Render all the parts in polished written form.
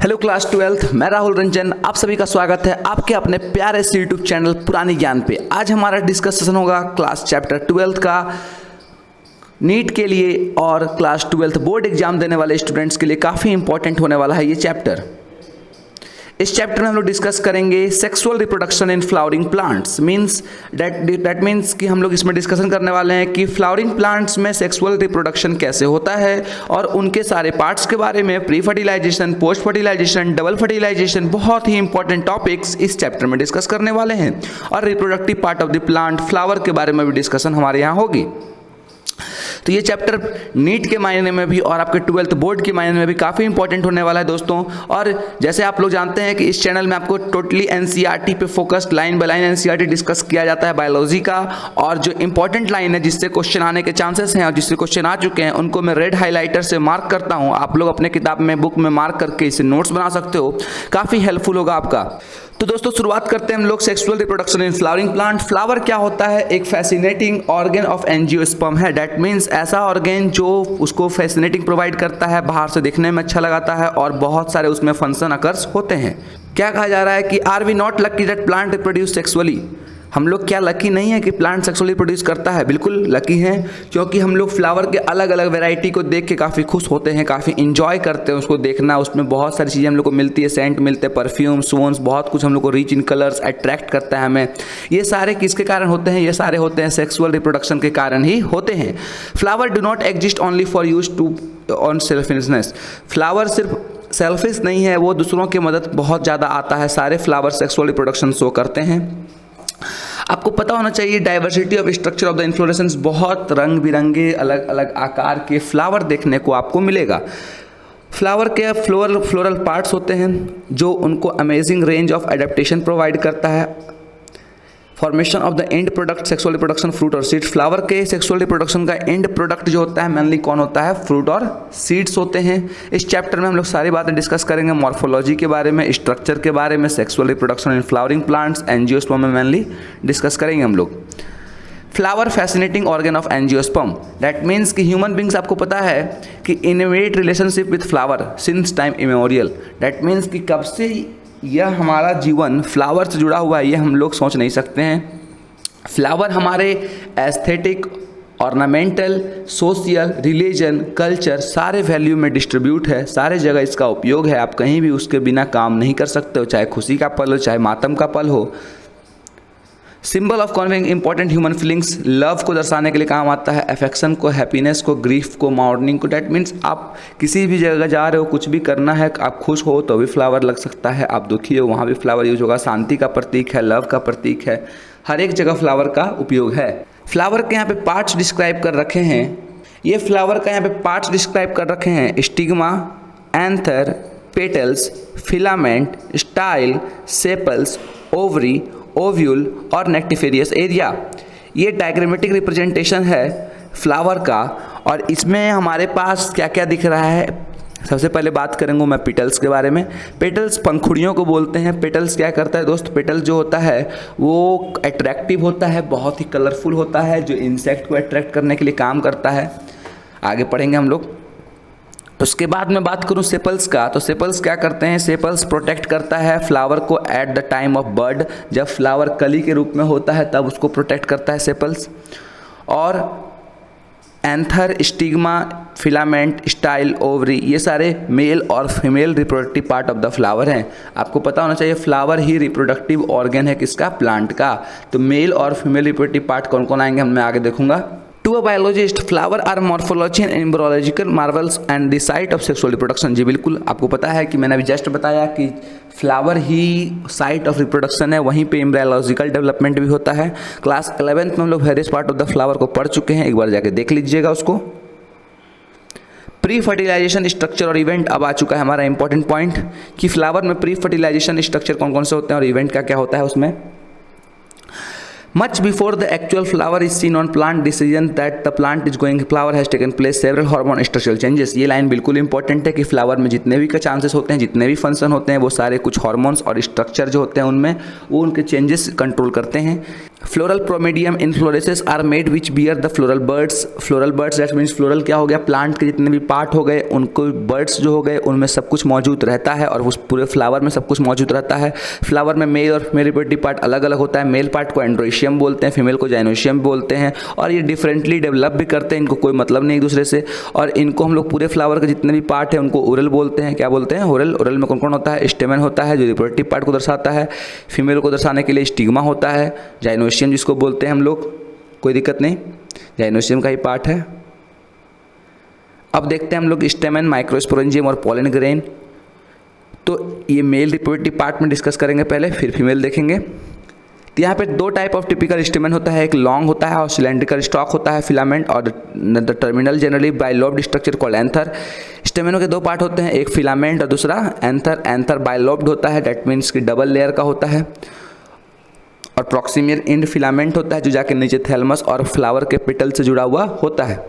Hello class 12th, मैं राहुल रंजन। आप सभी का स्वागत है आपके अपने प्यारे से यूट्यूब चैनल पुरानी ज्ञान पे। आज हमारा डिस्कशन होगा क्लास चैप्टर 12 का नीट के लिए और क्लास 12th बोर्ड एग्जाम देने वाले स्टूडेंट्स के लिए काफ़ी इंपॉर्टेंट होने वाला है ये चैप्टर। इस चैप्टर में हम लोग डिस्कस करेंगे sexual reproduction in flowering plants. That means कि हम लोग इसमें डिस्कशन करने वाले हैं कि फ्लावरिंग प्लांट्स में सेक्सुअल रिप्रोडक्शन कैसे होता है और उनके सारे पार्ट्स के बारे में, pre fertilisation, post fertilisation, double fertilisation, बहुत ही इंपॉर्टेंट टॉपिक्स इस चैप्टर में डिस्कस करने वाले हैं। और reproductive part of the plant, flower के बारे में भी डिस्कशन हमारे यहाँ होगी। तो ये चैप्टर नीट के मायने में भी और आपके 12th बोर्ड के मायने में भी काफ़ी इंपॉर्टेंट होने वाला है दोस्तों। और जैसे आप लोग जानते हैं कि इस चैनल में आपको टोटली एनसीईआरटी पे focused, line by line NCERT discuss किया जाता है बायोलॉजी का। और जो इंपॉर्टेंट लाइन है जिससे क्वेश्चन आने के चांसेस हैं और जिससे क्वेश्चन आ चुके हैं उनको मैं रेड हाईलाइटर से मार्क करता हूँ। आप लोग अपने किताब में, बुक में मार्क करके इसे नोट्स बना सकते हो, काफ़ी हेल्पफुल होगा आपका। तो दोस्तों शुरुआत करते हैं हम लोग sexual reproduction in flowering plant. Flower क्या होता है? एक फैसिनेटिंग ऑर्गन ऑफ एंजियोस्पर्म है। दैट मीन्स ऐसा ऑर्गन जो उसको फैसिनेटिंग प्रोवाइड करता है, बाहर से दिखने में अच्छा लगाता है और बहुत सारे उसमें फंक्शन अकर्स होते हैं। क्या कहा जा रहा है कि are we not lucky that plant reproduce sexually? हम लोग क्या लकी नहीं है कि प्लांट सेक्सुअली प्रोड्यूस करता है? बिल्कुल लकी हैं, क्योंकि हम लोग फ्लावर के अलग अलग वैरायटी को देख के काफ़ी खुश होते हैं, काफ़ी इंजॉय करते हैं उसको देखना। उसमें बहुत सारी चीज़ें हम लोग को मिलती है, सेंट मिलते हैं, परफ्यूम, सोन्स, बहुत कुछ हम लोग को रिच इन कलर्स अट्रैक्ट करता है हमें। ये सारे किसके कारण होते हैं? ये सारे होते हैं सेक्सुअल रिप्रोडक्शन के कारण ही होते हैं। Flower do not exist only for use to on selfishness. Flower सिर्फ सेल्फिश नहीं है, वो दूसरों की मदद बहुत ज़्यादा आता है। सारे फ्लावर सेक्सुअल रिप्रोडक्शन शो करते हैं। आपको पता होना चाहिए diversity of structure of the inflorescence, बहुत रंग बिरंगे अलग अलग आकार के फ्लावर देखने को आपको मिलेगा। फ्लावर के फ्लोरल पार्ट्स होते हैं जो उनको amazing range of adaptation provide करता है। Formation of the end product sexual reproduction fruit और सीड्स। फ्लावर के सेक्सुअल रिप्रोडक्शन का एंड प्रोडक्ट जो होता है मेनली कौन होता है? फ्रूट और सीड्स होते हैं। इस चैप्टर में हम लोग सारी बातें डिस्कस करेंगे, मॉर्फोलॉजी के बारे में, स्ट्रक्चर के बारे में, sexual reproduction in flowering plants, angiosperm में मेनली डिस्कस करेंगे हम लोग। Flower fascinating organ of angiosperm. That means कि ह्यूमन बींग्स, आपको पता है कि innovate relationship with flower since time immemorial. That means कि कब से यह हमारा जीवन फ्लावर से जुड़ा हुआ है ये हम लोग सोच नहीं सकते हैं। फ्लावर हमारे aesthetic, ornamental, social, religion, culture सारे वैल्यू में डिस्ट्रीब्यूट है, सारे जगह इसका उपयोग है। आप कहीं भी उसके बिना काम नहीं कर सकते हो, चाहे खुशी का पल हो, चाहे मातम का पल हो। Symbol of conveying important human feelings, love को दर्शाने के लिए काम आता है, अफेक्शन को, हैप्पीनेस को, ग्रीफ को, मॉर्निंग को। डैट मीन्स आप किसी भी जगह जा रहे हो, कुछ भी करना है, आप खुश हो तो भी फ्लावर लग सकता है, आप दुखी हो वहाँ भी फ्लावर यूज होगा। शांति का प्रतीक है, लव का प्रतीक है, हर एक जगह फ्लावर का उपयोग है। फ्लावर के यहाँ पे पार्ट्स डिस्क्राइब कर रखे हैं। ये फ्लावर का यहाँ पे पार्ट्स डिस्क्राइब कर रखे हैं: stigma, anther, petals, filament, style, sepals, ovary, ovule और नेक्टिफेरियस एरिया। ये डायग्रामेटिक रिप्रेजेंटेशन है फ्लावर का। और इसमें हमारे पास क्या क्या दिख रहा है? सबसे पहले बात करेंगे मैं पेटल्स के बारे में। पेटल्स पंखुड़ियों को बोलते हैं। पेटल्स क्या करता है दोस्त? पेटल जो होता है वो अट्रैक्टिव होता है, बहुत ही कलरफुल होता है, जो इंसेक्ट को अट्रैक्ट करने के लिए काम करता है। आगे पढ़ेंगे हम लोग। उसके बाद मैं बात करूं सेपल्स का, तो सेपल्स क्या करते हैं? सेपल्स प्रोटेक्ट करता है फ्लावर को at the time of bird. जब फ्लावर कली के रूप में होता है तब उसको प्रोटेक्ट करता है सेपल्स। और anther, stigma, filament, style, ovary, ये सारे मेल और female reproductive part of the flower हैं। आपको पता होना चाहिए फ्लावर ही रिप्रोडक्टिव ऑर्गन है किसका? प्लांट का। तो मेल और फीमेल रिप्रोडक्टिव पार्ट कौन कौन आएंगे मैं आगे देखूंगा। To a biologist flower are morphology and embryological marvels and the site of sexual reproduction. जी बिल्कुल, आपको पता है कि मैंने अभी जस्ट बताया कि flower he site of reproduction है, वहीं पे एम्ब्रियोलॉजिकल डेवलपमेंट भी होता है। क्लास 11th में हम लोग various part of the flower को पढ़ चुके हैं, एक बार जाके देख लीजिएगा उसको। प्री फर्टिलाइजेशन स्ट्रक्चर और इवेंट अब आ चुका है हमारा इंपॉर्टेंट पॉइंट कि फ्लावर में प्री फर्टिलाइजेशन स्ट्रक्चर कौन कौन से होते हैं और इवेंट क्या क्या होता है उसमें। Much before the actual flower is seen on plant decision that the plant is going flower has taken place several hormone structural changes। ये लाइन बिल्कुल इंपॉर्टेंट है कि फ्लावर में जितने भी का चांसेस होते हैं, जितने भी फंक्शन होते हैं, वो सारे कुछ हार्मोन्स और स्ट्रक्चर जो होते हैं उनमें वो उनके चेंजेस कंट्रोल करते हैं। Floral primordium inflorescences are made which bear the floral buds that means floral क्या हो गया, प्लांट के जितने भी पार्ट हो गए उनको बर्ड्स जो हो गए उनमें सब कुछ मौजूद रहता है और उस पूरे फ्लावर में सब कुछ मौजूद रहता है। फ्लावर में मेल और फीमेल रिप्रोडक्टिव पार्ट अलग अलग होता है, मेल पार्ट को एंड्रोशियम बोलते हैं, फीमेल को जाइनोशियम बोलते हैं और ये डिफरेंटली डेवलप भी करते हैं, इनको कोई मतलब नहीं एक दूसरे से। और इनको हम लोग पूरे फ्लावर के जितने भी पार्ट हैं उनको ओरल बोलते हैं। क्या बोलते हैं? ओरल। ओरल में कौन कौन होता है? स्टेमन होता है जो रिप्रोडक्टिव पार्ट को दर्शाता है, फीमेल को दर्शाने के लिए स्टिग्मा होता है, जाइनोशियम जिसको बोलते हैं हम लोग, कोई दिक्कत नहीं, जाइनोशियम का ही पार्ट है। अब देखते हैं हम लोग स्टेमन, माइक्रोस्पोरेंजियम और पोलन ग्रेन। तो ये मेल रिप्रोडक्टिव पार्ट में डिस्कस करेंगे पहले, फिर फीमेल देखेंगे। तो यहाँ पे दो टाइप ऑफ टिपिकल स्टेमन होता है, एक लॉन्ग होता है और सिलेंड्रिकल स्टॉक होता है फिलामेंट, और the terminal generally bilobed structure called anther. स्टेमेनों के दो पार्ट होते हैं, एक फिलामेंट और दूसरा एंथर। एंथर बाइलोब्ड होता है, दैट मीन्स कि डबल लेयर का होता है, और प्रॉक्सिमियर इंड फिलामेंट होता है जो जाके नीचे थैलमस और फ्लावर के पेटल से जुड़ा हुआ होता है।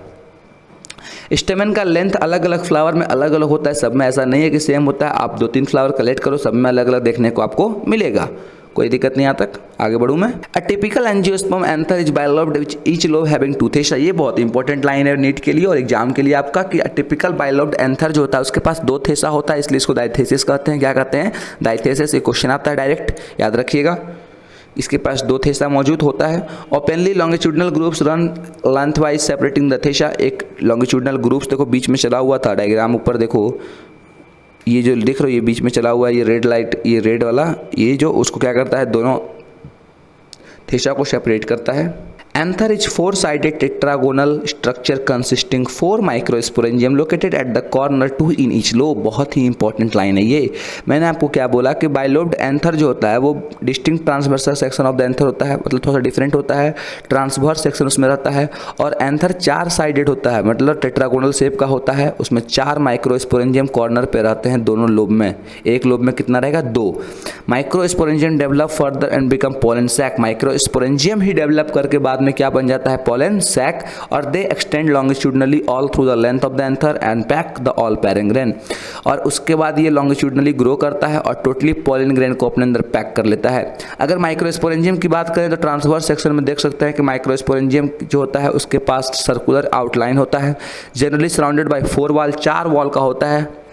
स्टेमन का लेंथ अलग अलग फ्लावर में अलग अलग होता है, सब में ऐसा नहीं है कि सेम होता है। आप 2-3 फ्लावर कलेक्ट करो, सब में अलग अलग देखने को आपको मिलेगा, कोई दिक्कत नहीं। यहाँ तक आगे बढ़ूँ मैं। A typical angiosperm anther is bilobed which each lobe having 2 थेसा। ये बहुत इंपॉर्टेंट लाइन है नीट के लिए और एग्जाम के लिए आपका, कि टिपिकल बाइलोब्ड एंथर जो होता है उसके पास 2 थेसा होता है, इसलिए इसको डाइथेसिस कहते हैं। क्या कहते हैं? डाइथेसिस। ये क्वेश्चन आता है डायरेक्ट, याद रखिएगा। इसके पास 2 थेसा मौजूद होता है। Openly longitudinal grooves run lengthwise separating the theca. एक लॉन्गिट्यूडनल ग्रुप्स देखो बीच में चला हुआ था, डायग्राम ऊपर देखो, ये जो दिख रहा है ये बीच में चला हुआ है, ये रेड लाइट, ये रेड वाला, ये जो उसको क्या करता है, दोनों थेसा को सेपरेट करता है। Anther is 4-sided tetragonal structure consisting 4 microsporangium located at the corner 2 in each lobe। बहुत ही इंपॉर्टेंट लाइन है ये। मैंने आपको क्या बोला कि बाइलोब्ड एंथर जो होता है वो distinct transversal section of the anther होता है, मतलब थोड़ा सा डिफरेंट होता है, ट्रांसवर्स सेक्शन उसमें रहता है। और एंथर 4-sided होता है, मतलब टेट्रागोनल शेप का होता है, उसमें 4 माइक्रोस्पोरेंजियम कॉर्नर पे रहते हैं दोनों लोब में। एक लोब में कितना रहेगा? 2। Microsporangium develop further and become pollen sac. Microsporangium ही डेवलप करके बाद में क्या बन जाता है? Pollen sac. और they extend longitudinally all through the length of the anther and pack the all parent grain. और उसके बाद ये लॉन्गिट्यूडनली ग्रो करता है और टोटली पोलन ग्रेन को अपने अंदर पैक कर लेता है। अगर माइक्रोस्पोरेंजियम की बात करें तो ट्रांसवर्स सेक्शन में देख सकते हैं कि माइक्रोस्पोरेंजियम जो होता है उसके पास सर्कुलर आउटलाइन होता है, generally surrounded by 4 wall, 4 wall का होता है।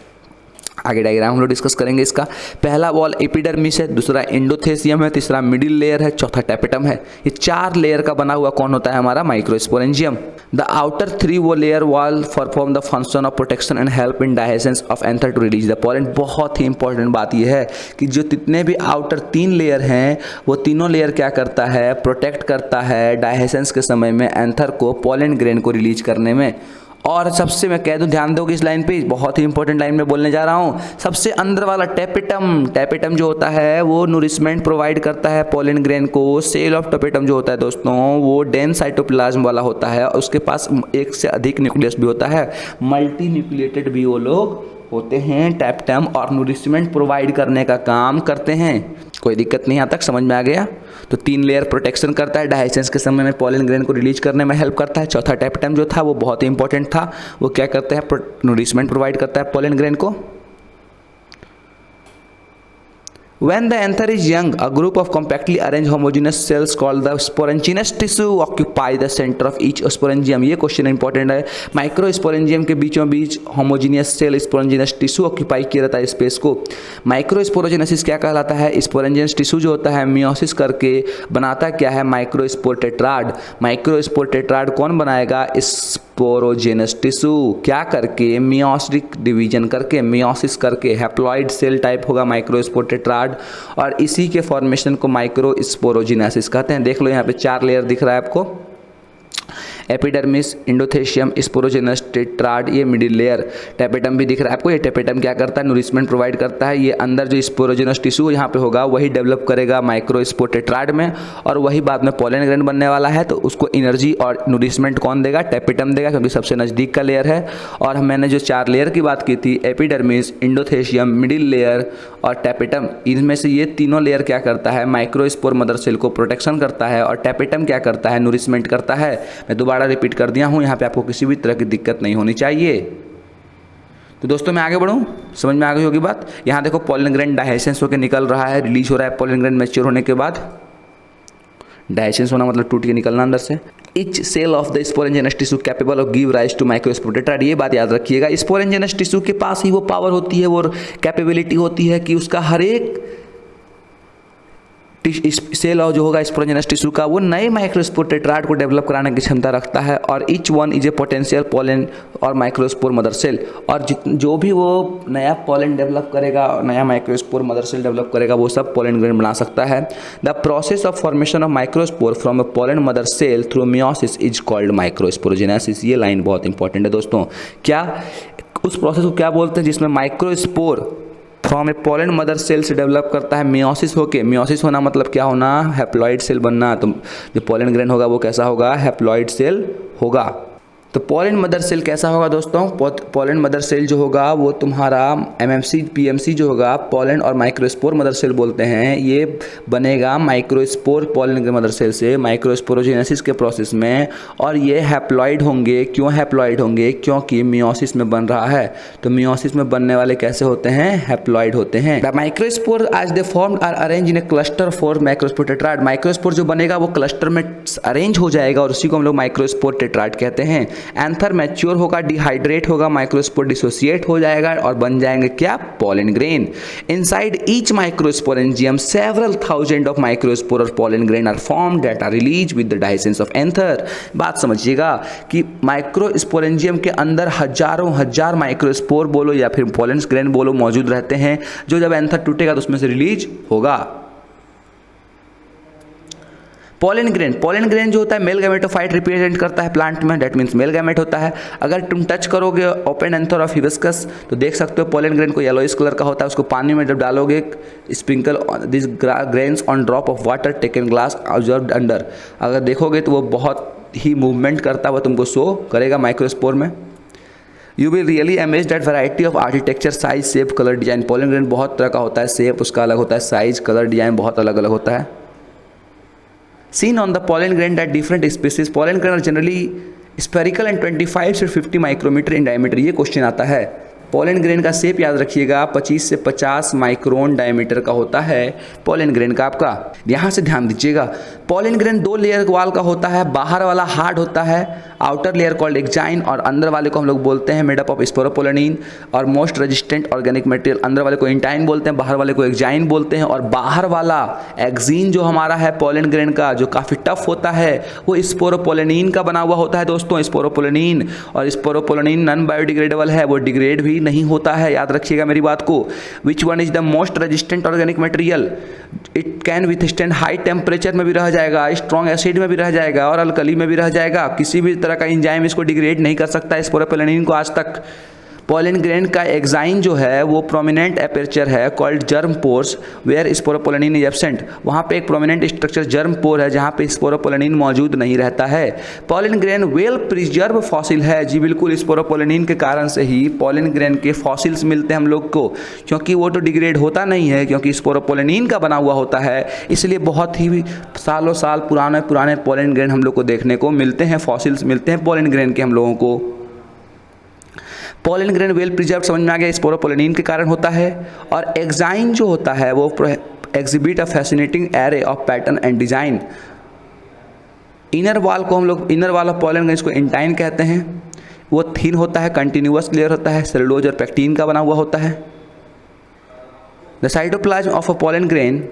आगे डायग्राम हम लोग डिस्कस करेंगे इसका। पहला वॉल एपिडर्मिस है, दूसरा एंडोथेसियम है, तीसरा मिडिल लेयर है, चौथा टैपेटम है। ये 4 लेयर का बना हुआ कौन होता है? हमारा माइक्रोस्पोरेंजियम। द आउटर 3 वो layer wall perform the function of protection and help in digestion of anther to release the pollen. बहुत ही इंपॉर्टेंट बात यह है कि जो जितने भी आउटर 3 लेयर हैं वो तीनों लेयर क्या करता है? प्रोटेक्ट करता है डाइजेशन के समय में एंथर को पोलन ग्रेन को रिलीज करने में। और सबसे मैं कह दूं, ध्यान दोगे इस लाइन पे, बहुत ही इंपॉर्टेंट लाइन में बोलने जा रहा हूं। सबसे अंदर वाला टैपेटम, टैपेटम जो होता है वो नूरिशमेंट प्रोवाइड करता है पोलन ग्रेन को। सेल ऑफ टैपेटम जो होता है दोस्तों वो डेंस साइटोप्लाज्म वाला होता है, उसके पास एक से अधिक न्यूक्लियस भी होता है, मल्टी न्यूक्लिएटेड भी वो लोग होते हैं टैपेटम, और नूरिशमेंट प्रोवाइड करने का काम करते हैं। कोई दिक्कत नहीं, यहाँ तक समझ में आ गया? तो 3 लेयर प्रोटेक्शन करता है, डाइजेशन के समय में पोलन ग्रेन को रिलीज करने में हेल्प करता है। चौथा टैपेटम जो था वो बहुत ही इंपॉर्टेंट था, वो क्या करते हैं? नूरिशमेंट प्रोवाइड करता है पोलन ग्रेन को। When the anther is young, a group of compactly arranged homogeneous cells called the sporanginous tissue occupy the center of each sporangium। ये क्वेश्चन इंपॉर्टेंट है। माइक्रोस्पोरेंजियम के बीचों बीच होमोजीनियस सेल स्पोरेंजिनस टिश्यू ऑक्यूपाई किया रहता है space को। Microsporogenesis क्या कहलाता है? स्पोरेंजिनस टिश्यू जो होता है मियोसिस करके बनाता क्या है? Microspore tetrad. माइक्रोस्पोर टेट्राड कौन बनाएगा? Sporogenous tissue. क्या करके? मियोसिस डिवीजन करके, मियोसिस करके। हैप्लॉइड सेल टाइप होगा माइक्रोस्पोर टेट्राड, और इसी के फॉर्मेशन को माइक्रोस्पोरोजेनेसिस कहते हैं। देख लो यहाँ पे 4 लेयर दिख रहा है आपको, एपिडर्मिस, इंडोथेशियम, स्पोरोजेनस, टेट्राड, ये मिडिल लेयर। टैपेटम भी दिख रहा है आपको। ये टैपेटम क्या करता है? नूरिशमेंट प्रोवाइड करता है। ये अंदर जो स्पोरोजेनस टिश्यू यहाँ पे होगा वही डेवलप करेगा माइक्रोस्पोर टेट्राड में, और वही बाद में पोलन ग्रेन बनने वाला है। तो उसको एनर्जी और नूरिशमेंट कौन देगा? टैपेटम देगा, क्योंकि सबसे नज़दीक का लेयर है। और मैंने जो 4 लेयर की बात की थी, एपिडर्मिस, इंडोथेशियम, मिडिल लेयर और टैपेटम, इनमें से ये तीनों लेयर क्या करता है? माइक्रोस्पोर मदर सेल को प्रोटेक्शन करता है, और टैपेटम क्या करता है? नूरिशमेंट करता है। मैं दोबारा रिपीट कर दिया हूं, यहां पे आपको किसी भी तरह की दिक्कत नहीं होनी चाहिए। तो दोस्तों मैं आगे बढ़ूं, समझ में आ गई होगी बात। यहां देखो पोलन ग्रेन डाइजेशन होकर निकल रहा है, रिलीज हो रहा है पोलन ग्रेन मैच्योर होने के बाद। डायसेंस होना मतलब टूट के निकलना अंदर से। Each cell of the sporangious tissue capable of give rise to microspore tetrad, ये बात याद रखिएगा। sporangious tissue के पास ही वो पावर होती है, वो कैपेबिलिटी होती है कि उसका हर एक सेल जो होगा स्पोरेंजियस टिश्यू का वो नए माइक्रोस्पोर टेट्राड को डेवलप कराने की क्षमता रखता है। और each one is a potential pollen और माइक्रोस्पोर मदर सेल, और जो भी वो नया पोलन डेवलप करेगा, नया माइक्रोस्पोर मदर सेल डेवलप करेगा, वो सब पोलन ग्रेन बना सकता है। The process of formation of microspore from a pollen mother cell through meiosis is called microsporogenesis. ये लाइन बहुत इंपॉर्टेंट है दोस्तों। क्या उस प्रोसेस को क्या बोलते हैं जिसमें microspore from a pollen mother cell से डेवलप करता है मियोसिस होके। मियोसिस होना मतलब क्या होना, हैप्लॉइड सेल बनना। तो जो पोलन ग्रेन होगा वो कैसा होगा, हैप्लॉइड सेल होगा। तो पोलन मदर सेल कैसा होगा दोस्तों, पोलन मदर सेल जो होगा वो तुम्हारा एमएमसी पीएमसी जो होगा, पोलन और माइक्रोस्पोर मदर सेल बोलते हैं, ये बनेगा माइक्रोस्पोर पोलन मदर सेल से माइक्रोस्पोरोजेनेसिस के प्रोसेस में। और ये हैप्लॉइड होंगे। क्यों हैप्लॉइड होंगे, क्योंकि मियोसिस में बन रहा है। तो मियोसिस में बनने वाले कैसे होते हैं, हैप्लॉइड होते हैं। The microspore as they formed are arrange in a cluster four microspore tetrad. Microspore जो बनेगा वो क्लस्टर में अरेंज हो जाएगा और उसी को हम लोग माइक्रोस्पोर टेट्राड कहते हैं। एंथर मैच्योर होगा, डिहाइड्रेट होगा, माइक्रोस्पोर डिसोसिएट हो जाएगा और बन जाएंगे क्या, pollen grain. Inside each microsporangium several thousand of microspore और pollen grain are formed that are released with the dehiscence of anther. बात समझिएगा कि माइक्रोस्पोरेंजियम के अंदर हजारों हजार माइक्रोस्पोर बोलो या फिर पोलन ग्रेन बोलो मौजूद रहते हैं, जो जब एंथर टूटेगा तो उसमें से रिलीज होगा। पोलन ग्रेन जो होता है मेल गैमेटोफाइट रिप्रेजेंट करता है प्लांट में, दैट मीन्स मेल गैमेट होता है। अगर तुम टच करोगे ओपन एंथर ऑफ हिबिस्कस तो देख सकते हो पोलन ग्रेन को येलोइश कलर का होता है। उसको पानी में जब डालोगे, sprinkle this grains on drop of water taken glass observed under, अगर देखोगे तो वो बहुत ही मूवमेंट करता हुआ तुमको शो करेगा माइक्रोस्पोर में। You will really amaze that variety of architecture, size, shape, colour, design. Pollen grain बहुत तरह का होता है, शेप उसका अलग होता है, साइज, कलर, डिजाइन बहुत अलग अलग होता है। Seen on the pollen grain that different species pollen grain are generally spherical and 25 से 50 माइक्रोमीटर इन डायमीटर। ये क्वेश्चन आता है। पोलन ग्रेन का शेप याद रखिएगा 25 से 50 माइक्रोन डायमीटर का होता है पोलन ग्रेन का आपका। यहाँ से ध्यान दीजिएगा, पोलन ग्रेन 2 लेयर वाल का होता है। बाहर वाला हार्ड होता है, आउटर लेयर कॉल्ड एक्जाइन, और अंदर वाले को हम लोग बोलते हैं मेडअप ऑफ स्पोरोपोलेनिन और मोस्ट रेजिस्टेंट ऑर्गेनिक मटेरियल। अंदर वाले को इंटाइन बोलते हैं, बाहर वाले को एक्जाइन बोलते हैं। और बाहर वाला एक्जीन जो हमारा है पोलन ग्रेन का, जो काफ़ी टफ होता है, वो स्पोरोपोलेनिन का बना हुआ होता है दोस्तों, स्पोरोपोलेनिन। और स्पोरोपोलेनिन नॉन बायोडिग्रेडेबल है, वो डिग्रेड भी नहीं होता है, याद रखिएगा मेरी बात को। Which one is the most resistant organic material, it can withstand high temperature में भी रह जाएगा, स्ट्रॉन्ग एसिड में भी रह जाएगा और अल्कली में भी रह जाएगा। किसी भी तरह का एंजाइम इसको डिग्रेड नहीं कर सकता है स्पोरोपोलेनिन को आज तक। पोलन ग्रेन का एक्साइन जो है वो प्रोमिनेंट एपर्चर है called germ pores where sporopollenin is absent. वहाँ पे एक प्रोमिनेंट स्ट्रक्चर जर्म पोर है जहाँ पे स्पोरोपोलेनिन मौजूद नहीं रहता है। Pollen grain well preserve fossil है, जी बिल्कुल, स्पोरोपोलेनिन के कारण से ही पोलन ग्रेन के फॉसिल्स मिलते हैं हम लोग को, क्योंकि वो तो डिग्रेड होता नहीं है, क्योंकि स्पोरोपोलेनिन का बना हुआ होता है। इसलिए बहुत ही सालों साल पुराने पोलन ग्रेन हम लोग को देखने को मिलते हैं, फॉसिल्स मिलते हैं पोलन ग्रेन के हम लोगों को। पोलन ग्रेन वेल प्रिजर्व समझ में आ गया, स्पोरोपोलेनिन के कारण होता है। और एक्साइन जो होता है वो exhibit a fascinating array of pattern and design. Inner वाल को हम लोग, inner wall of pollen grain को इंटाइन कहते हैं। वो थिन होता है, कंटिन्यूअस लेयर होता है, सेलुलोज और पेक्टिन का बना हुआ होता है। The cytoplasm of a pollen grain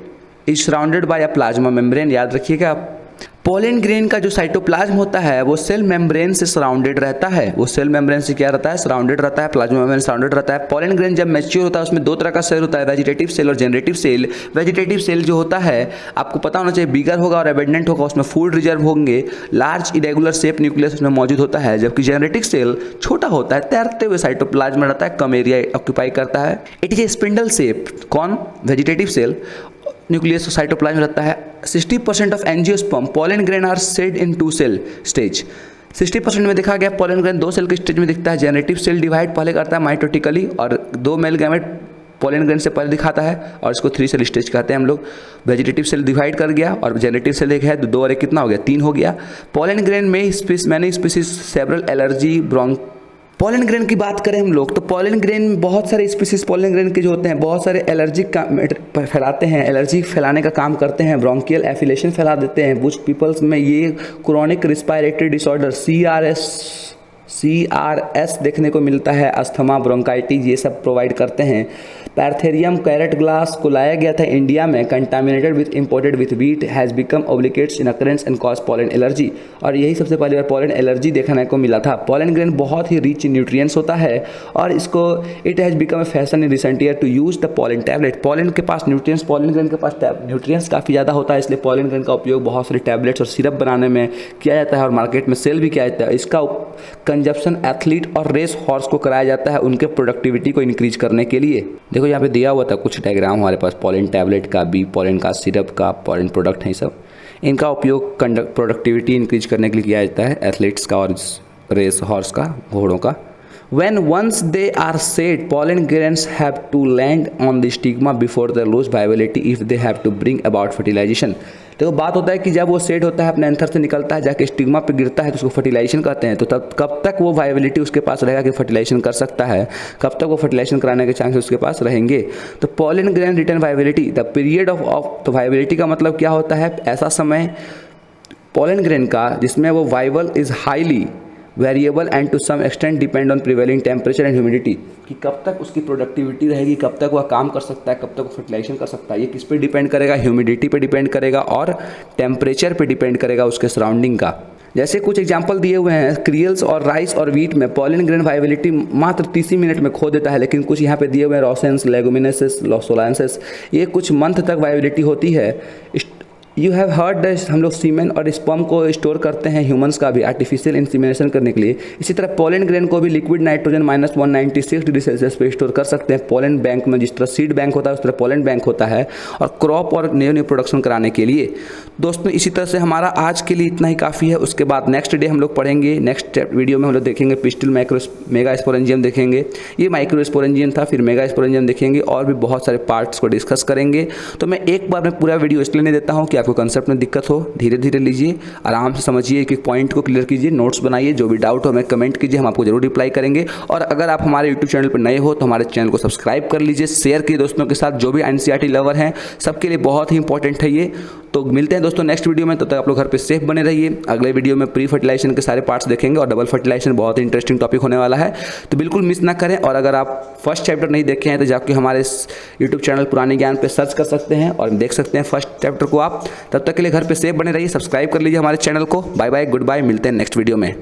is surrounded by a plasma membrane. याद रखिएगा आप, पोलन ग्रेन का जो साइटोप्लाज्म होता है वो सेल मेम्ब्रेन से सराउंडेड रहता है। वो सेल मेम्ब्रेन से क्या रहता है, सराउंडेड रहता है, प्लाज्मा मेम्ब्रेन सराउंडेड रहता है। पोलन ग्रेन जब मैच्योर होता है उसमें 2 तरह का सेल होता है, वेजिटेटिव सेल और जनरेटिव सेल। वेजिटेटिव सेल जो होता है आपको पता होना चाहिए बिगर होगा और एबेंडेंट होगा, उसमें फूड रिजर्व होंगे, लार्ज इरेगुलर शेप न्यूक्लियस उसमें मौजूद होता है। जबकि जेनेटिक सेल छोटा होता है, तैरते हुए साइटोप्लाज्म में रहता है, कम एरिया ऑक्यूपाई करता है। It is a spindle shape. कौन, वेजिटेटिव सेल, न्यूक्लियस और साइटोप्लाज्म रहता है। 60% of angiosperm pollen grain are shed in 2 cell stage. 60% में देखा गया पोलन ग्रेन 2 सेल के स्टेज में दिखता है। जेनेटिव सेल डिवाइड पहले करता है माइटोटिकली और 2 मेल गैमेट पोलन ग्रेन से पहले दिखाता है और इसको 3 सेल स्टेज कहते हैं हम लोग। वेजिटेटिव सेल डिवाइड कर गया और जेनेटिव सेल एक है, 2 और 1 कितना हो गया, 3 हो गया। पोलन ग्रेन में many species several allergy, pollen grain की बात करें हम लोग तो पॉलन ग्रेन बहुत सारे स्पीसीज पॉलन ग्रेन के जो होते हैं बहुत सारे एलर्जिक का फैलाते हैं, एलर्जी फैलाने का काम करते हैं, ब्रोंकियल एफिलेशन फैला देते हैं। कुछ पीपल्स में ये क्रोनिक रिस्पायरेटरी डिसऑर्डर CRS देखने को मिलता है, अस्थमा, ब्रोंकाइटिस ये सब प्रोवाइड करते हैं। पैर्थेरियम कैरेट ग्लास को लाया गया था इंडिया में, contaminated with imported with wheat, has become obligates in occurrence and cause pollen allergy, और यही सबसे पहली बार पॉलन एलर्जी देखने को मिला था। पॉलन ग्रेन बहुत ही रिच इन न्यूट्रिएंट्स होता है और इसको it has become a fashion in recent year to use the pollen tablet. Pollen के पास न्यूट्रिएंट्स, पॉलन ग्रेन के पास न्यूट्रिएंट्स काफ़ी ज़्यादा होता है, इसलिए पॉलन ग्रेन का उपयोग बहुत सारे टैबलेट्स और सिरप बनाने में किया जाता है और मार्केट में सेल भी किया जाता है। इसका कंजप्शन एथलीट और रेस हॉर्स को कराया जाता है उनके प्रोडक्टिविटी को इंक्रीज करने के लिए। देखो यहाँ पे दिया हुआ था कुछ डायग्राम हमारे पास, पॉलन टैबलेट का भी, पॉलन का सिरप का, पॉलन प्रोडक्ट है सब। इनका उपयोग प्रोडक्टिविटी इंक्रीज करने के लिए किया जाता है एथलीट्स का और रेस हॉर्स का, घोड़ों का। When once they are set, pollen grains have to land on the stigma before they lose viability if they have to bring about fertilization। देखो बात होता है कि जब वो सेट होता है अपने एंथर से निकलता है जाके स्टिग्मा पे गिरता है तो उसको फर्टिलाइजेशन कहते हैं। तो तब कब तक वो वायबिलिटी उसके पास रहेगा कि फर्टिलाइजेशन कर सकता है, कब तक वो फर्टिलाइजेशन कराने के चांसेस उसके पास रहेंगे। तो pollen grain return viability, the period of तो वायबिलिटी का मतलब क्या होता है, ऐसा समय पॉलन ग्रेन का जिसमें वो viable is highly variable and to some extent depend on prevailing temperature and humidity, कि कब तक उसकी प्रोडक्टिविटी रहेगी, कब तक वह काम कर सकता है, कब तक वो फर्टिलाइजेशन कर सकता है। ये किस पे डिपेंड करेगा, ह्यूमिडिटी पे डिपेंड करेगा और टेम्परेचर पे डिपेंड करेगा उसके सराउंडिंग का। जैसे कुछ एग्जांपल दिए हुए हैं, क्रियल्स और राइस और वीट में पॉलन ग्रेन वायबिलिटी मात्र 30 मिनट में खो देता है, लेकिन कुछ यहाँ पे दिए हुए हैं रोसेंस, लेगुमिनेसेस, सोलांसेस, ये कुछ मंथ तक वायबिलिटी होती है। यू हैव हर्ड हम लोग सीमेन और स्पर्म को स्टोर करते हैं ह्यूमंस का भी आर्टिफिशियल इंसीमिनेशन करने के लिए। इसी तरह पॉलन ग्रेन को भी लिक्विड नाइट्रोजन -196 डिग्री सेल्सियस पे स्टोर कर सकते हैं पॉलन बैंक में। जिस तरह सीड बैंक होता है उस तरह पॉलन बैंक होता है, और क्रॉप और न्यू प्रोडक्शन कराने के लिए। दोस्तों इसी तरह से हमारा आज के लिए इतना ही काफ़ी है। उसके बाद नेक्स्ट डे हम लोग पढ़ेंगे, नेक्स्ट वीडियो में हम लोग देखेंगे पिस्टिल मेगा स्पोरेंजियम देखेंगे, ये माइक्रो स्पोरेंजियम था, फिर मेगा स्पोरेंजियम देखेंगे और भी बहुत सारे पार्ट्स को डिस्कस करेंगे। तो मैं एक बार में पूरा वीडियो इसलिए नहीं देता हूँ कि आपको कंसेप्ट में दिक्कत हो, धीरे धीरे लीजिए, आराम से समझिए, एक एक पॉइंट को क्लियर कीजिए, नोट्स बनाइए, जो भी डाउट हो हमें कमेंट कीजिए, हम आपको जरूर रिप्लाई करेंगे। और अगर आप हमारे यूट्यूब चैनल पर नए हो तो हमारे चैनल को सब्सक्राइब कर लीजिए, शेयर कीजिए दोस्तों के साथ, जो भी एनसीईआरटी लवर हैं सबके लिए बहुत ही इंपॉर्टेंट है ये। तो मिलते हैं दोस्तों नेक्स्ट वीडियो में, तब तक आप लोग घर पे सेफ बने रहिए। अगले वीडियो में प्री फर्टिलाइजेशन के सारे पार्ट्स देखेंगे और डबल फर्टिलाइजेशन बहुत ही इंटरेस्टिंग टॉपिक होने वाला है, तो बिल्कुल मिस ना करें। और अगर आप फर्स्ट चैप्टर नहीं देखे हैं तो जाके हमारे यूट्यूब चैनल पुरानी ज्ञान पे सर्च कर सकते हैं और देख सकते हैं फर्स्ट चैप्टर को आप। तब तक के लिए घर पे सेफ बने रहिए, सब्सक्राइब कर लीजिए हमारे चैनल को। बाय बाय, गुड बाय, मिलते हैं नेक्स्ट वीडियो में।